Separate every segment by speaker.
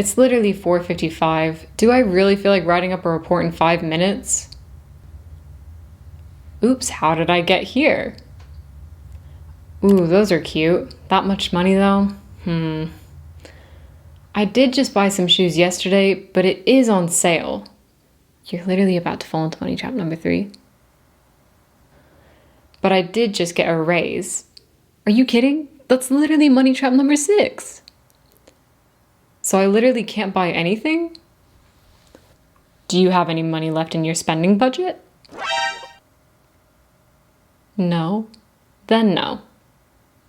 Speaker 1: It's literally 4:55. Do I really feel like writing up a report in 5 minutes? Oops, how did I get here? Ooh, those are cute. That much money though? I did just buy some shoes yesterday, but it is on sale. You're literally about to fall into money trap number 3. But I did just get a raise. Are you kidding? That's literally money trap number 6. So I literally can't buy anything? Do you have any money left in your spending budget? No. Then no.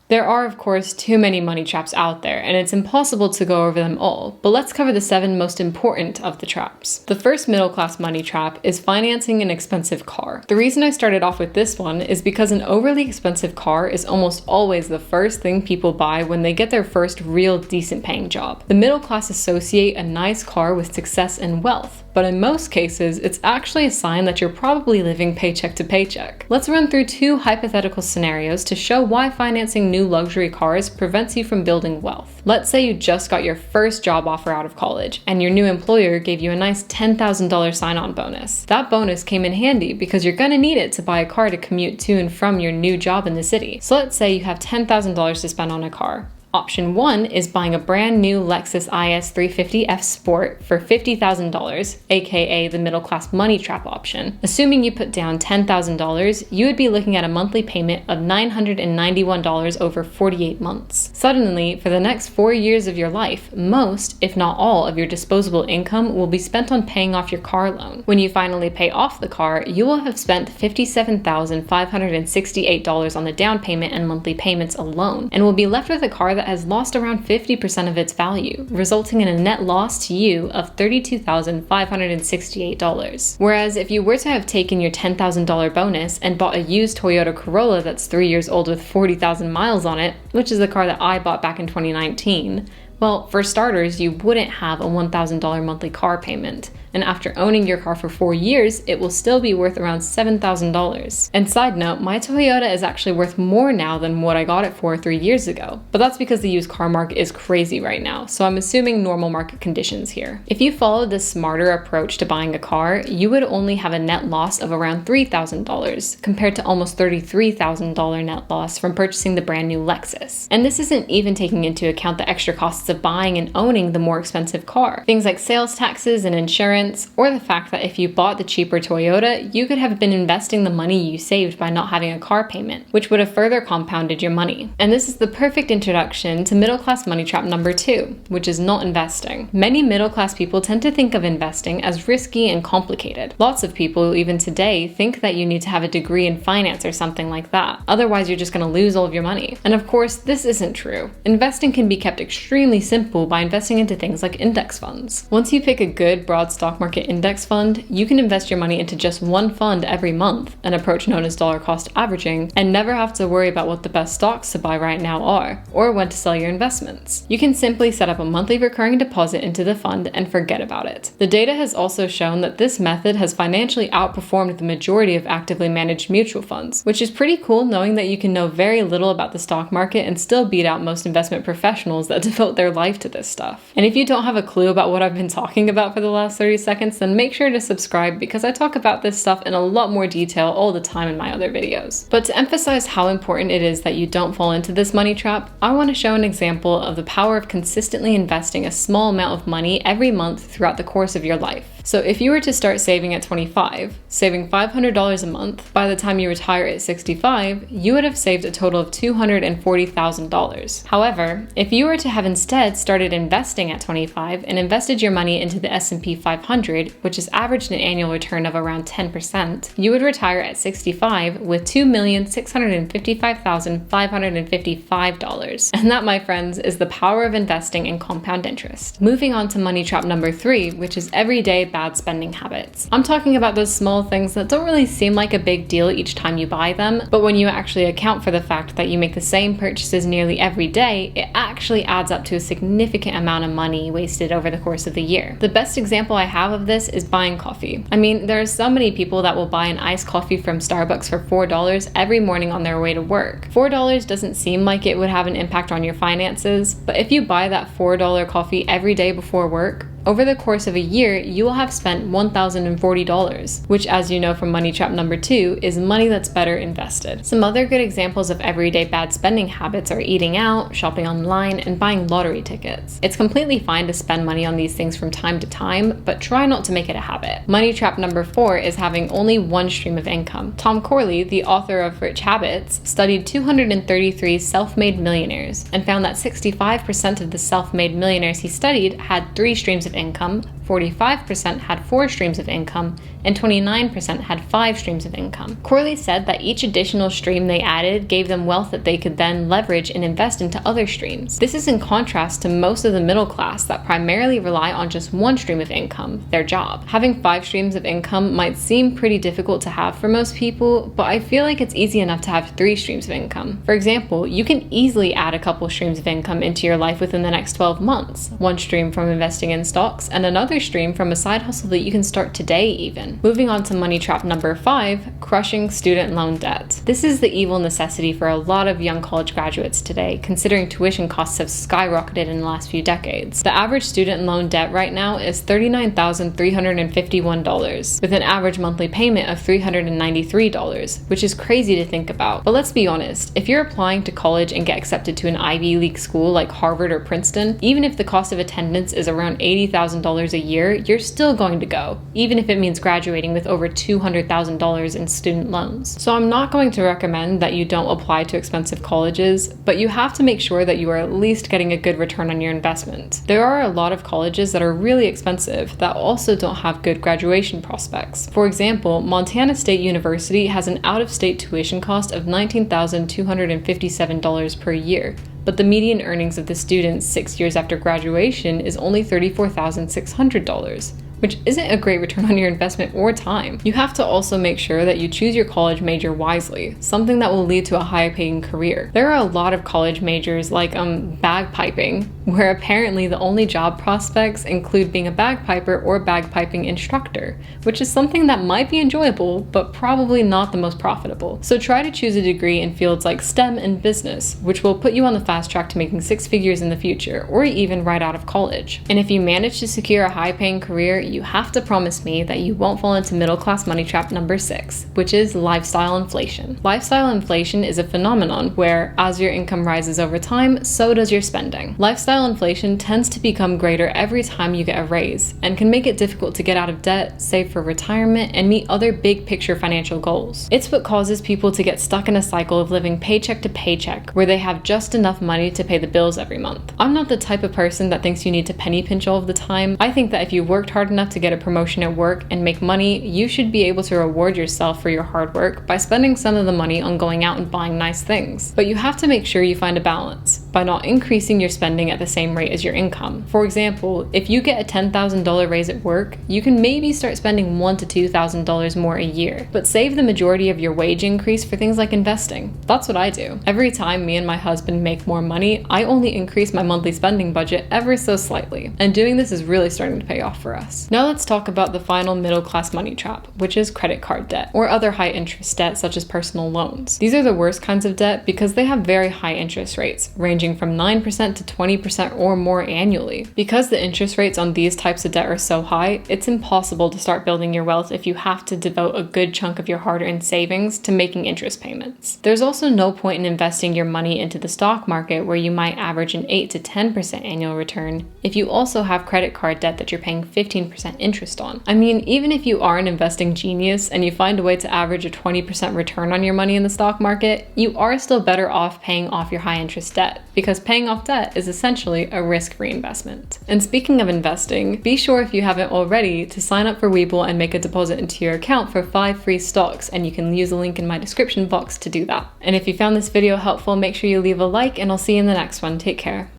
Speaker 1: There are, of course, too many money traps out there, and it's impossible to go over them all, but let's cover the 7 most important of the traps. The first middle-class money trap is financing an expensive car. The reason I started off with this one is because an overly expensive car is almost always the first thing people buy when they get their first real decent paying job. The middle class associate a nice car with success and wealth, but in most cases, it's actually a sign that you're probably living paycheck to paycheck. Let's run through 2 hypothetical scenarios to show why financing new luxury cars prevents you from building wealth. Let's say you just got your first job offer out of college, and your new employer gave you a nice $10,000 sign-on bonus. That bonus came in handy because you're gonna need it to buy a car to commute to and from your new job in the city. So let's say you have $10,000 to spend on a car. Option 1 is buying a brand new Lexus IS 350F Sport for $50,000, aka the middle class money trap option. Assuming you put down $10,000, you would be looking at a monthly payment of $991 over 48 months. Suddenly, for the next 4 years of your life, most, if not all, of your disposable income will be spent on paying off your car loan. When you finally pay off the car, you will have spent $57,568 on the down payment and monthly payments alone, and will be left with a car that has lost around 50% of its value, resulting in a net loss to you of $32,568. Whereas if you were to have taken your $10,000 bonus and bought a used Toyota Corolla that's 3 years old with 40,000 miles on it, which is the car that I bought back in 2019, well, for starters, you wouldn't have a $1,000 monthly car payment, and after owning your car for 4 years, it will still be worth around $7,000. And side note, my Toyota is actually worth more now than what I got it for 3 years ago, but that's because the used car market is crazy right now, so I'm assuming normal market conditions here. If you followed this smarter approach to buying a car, you would only have a net loss of around $3,000, compared to almost $33,000 net loss from purchasing the brand new Lexus. And this isn't even taking into account the extra costs of buying and owning the more expensive car. Things like sales taxes and insurance, or the fact that if you bought the cheaper Toyota, you could have been investing the money you saved by not having a car payment, which would have further compounded your money. And this is the perfect introduction to middle class money trap number 2, which is not investing. Many middle class people tend to think of investing as risky and complicated. Lots of people, even today, think that you need to have a degree in finance or something like that. Otherwise, you're just going to lose all of your money. And of course, this isn't true. Investing can be kept extremely simple by investing into things like index funds. Once you pick a good broad stock market index fund, you can invest your money into just one fund every month, an approach known as dollar cost averaging, and never have to worry about what the best stocks to buy right now are, or when to sell your investments. You can simply set up a monthly recurring deposit into the fund and forget about it. The data has also shown that this method has financially outperformed the majority of actively managed mutual funds, which is pretty cool knowing that you can know very little about the stock market and still beat out most investment professionals that devote their life to this stuff. And if you don't have a clue about what I've been talking about for the last 30 seconds, then make sure to subscribe because I talk about this stuff in a lot more detail all the time in my other videos. But to emphasize how important it is that you don't fall into this money trap, I want to show an example of the power of consistently investing a small amount of money every month throughout the course of your life. So if you were to start saving at 25, saving $500 a month, by the time you retire at 65, you would have saved a total of $240,000. However, if you were to have instead started investing at 25 and invested your money into the S&P 500, which has averaged an annual return of around 10%, you would retire at 65 with $2,655,555. And that, my friends, is the power of investing in compound interest. Moving on to money trap number 3, which is everyday bad spending habits. I'm talking about those small things that don't really seem like a big deal each time you buy them, but when you actually account for the fact that you make the same purchases nearly every day, it actually adds up to a significant amount of money wasted over the course of the year. The best example I have of this is buying coffee. I mean, there are so many people that will buy an iced coffee from Starbucks for $4 every morning on their way to work. $4 doesn't seem like it would have an impact on your finances, but if you buy that $4 coffee every day before work, over the course of a year, you will have spent $1,040, which, as you know from money trap number 2, is money that's better invested. Some other good examples of everyday bad spending habits are eating out, shopping online, and buying lottery tickets. It's completely fine to spend money on these things from time to time, but try not to make it a habit. Money trap number 4 is having only one stream of income. Tom Corley, the author of Rich Habits, studied 233 self-made millionaires and found that 65% of the self-made millionaires he studied had 3 streams of income, 45% had 4 streams of income, and 29% had 5 streams of income. Corley said that each additional stream they added gave them wealth that they could then leverage and invest into other streams. This is in contrast to most of the middle class that primarily rely on just one stream of income, their job. Having 5 streams of income might seem pretty difficult to have for most people, but I feel like it's easy enough to have 3 streams of income. For example, you can easily add a couple streams of income into your life within the next 12 months. One stream from investing in stocks and another stream from a side hustle that you can start today even. Moving on to money trap number 5, crushing student loan debt. This is the evil necessity for a lot of young college graduates today, considering tuition costs have skyrocketed in the last few decades. The average student loan debt right now is $39,351, with an average monthly payment of $393, which is crazy to think about. But let's be honest, if you're applying to college and get accepted to an Ivy League school like Harvard or Princeton, even if the cost of attendance is around $80,000 a year, you're still going to go, even if it means graduating with over $200,000 in student loans. So I'm not going to recommend that you don't apply to expensive colleges, but you have to make sure that you are at least getting a good return on your investment. There are a lot of colleges that are really expensive that also don't have good graduation prospects. For example, Montana State University has an out-of-state tuition cost of $19,257 per year, but the median earnings of the students 6 years after graduation is only $34,600, which isn't a great return on your investment or time. You have to also make sure that you choose your college major wisely, something that will lead to a high-paying career. There are a lot of college majors like bagpiping, where apparently the only job prospects include being a bagpiper or bagpiping instructor, which is something that might be enjoyable, but probably not the most profitable. So try to choose a degree in fields like STEM and business, which will put you on the fast track to making 6 figures in the future, or even right out of college. And if you manage to secure a high-paying career, you have to promise me that you won't fall into middle-class money trap number 6, which is lifestyle inflation. Lifestyle inflation is a phenomenon where, as your income rises over time, so does your spending. Lifestyle inflation tends to become greater every time you get a raise, and can make it difficult to get out of debt, save for retirement, and meet other big-picture financial goals. It's what causes people to get stuck in a cycle of living paycheck to paycheck, where they have just enough money to pay the bills every month. I'm not the type of person that thinks you need to penny pinch all of the time. I think that if you worked hard enough to get a promotion at work and make money, you should be able to reward yourself for your hard work by spending some of the money on going out and buying nice things. But you have to make sure you find a balance by not increasing your spending at the same rate as your income. For example, if you get a $10,000 raise at work, you can maybe start spending $1,000 to $2,000 more a year, but save the majority of your wage increase for things like investing. That's what I do. Every time me and my husband make more money, I only increase my monthly spending budget ever so slightly, and doing this is really starting to pay off for us. Now let's talk about the final middle-class money trap, which is credit card debt, or other high-interest debt such as personal loans. These are the worst kinds of debt because they have very high interest rates, ranging from 9% to 20% or more annually. Because the interest rates on these types of debt are so high, it's impossible to start building your wealth if you have to devote a good chunk of your hard-earned savings to making interest payments. There's also no point in investing your money into the stock market where you might average an 8 to 10% annual return if you also have credit card debt that you're paying 15% interest on. I mean, even if you are an investing genius and you find a way to average a 20% return on your money in the stock market, you are still better off paying off your high interest debt, because paying off debt is essentially a risk-free investment. And speaking of investing, be sure if you haven't already to sign up for Webull and make a deposit into your account for 5 free stocks, and you can use the link in my description box to do that. And if you found this video helpful, make sure you leave a like, and I'll see you in the next one. Take care.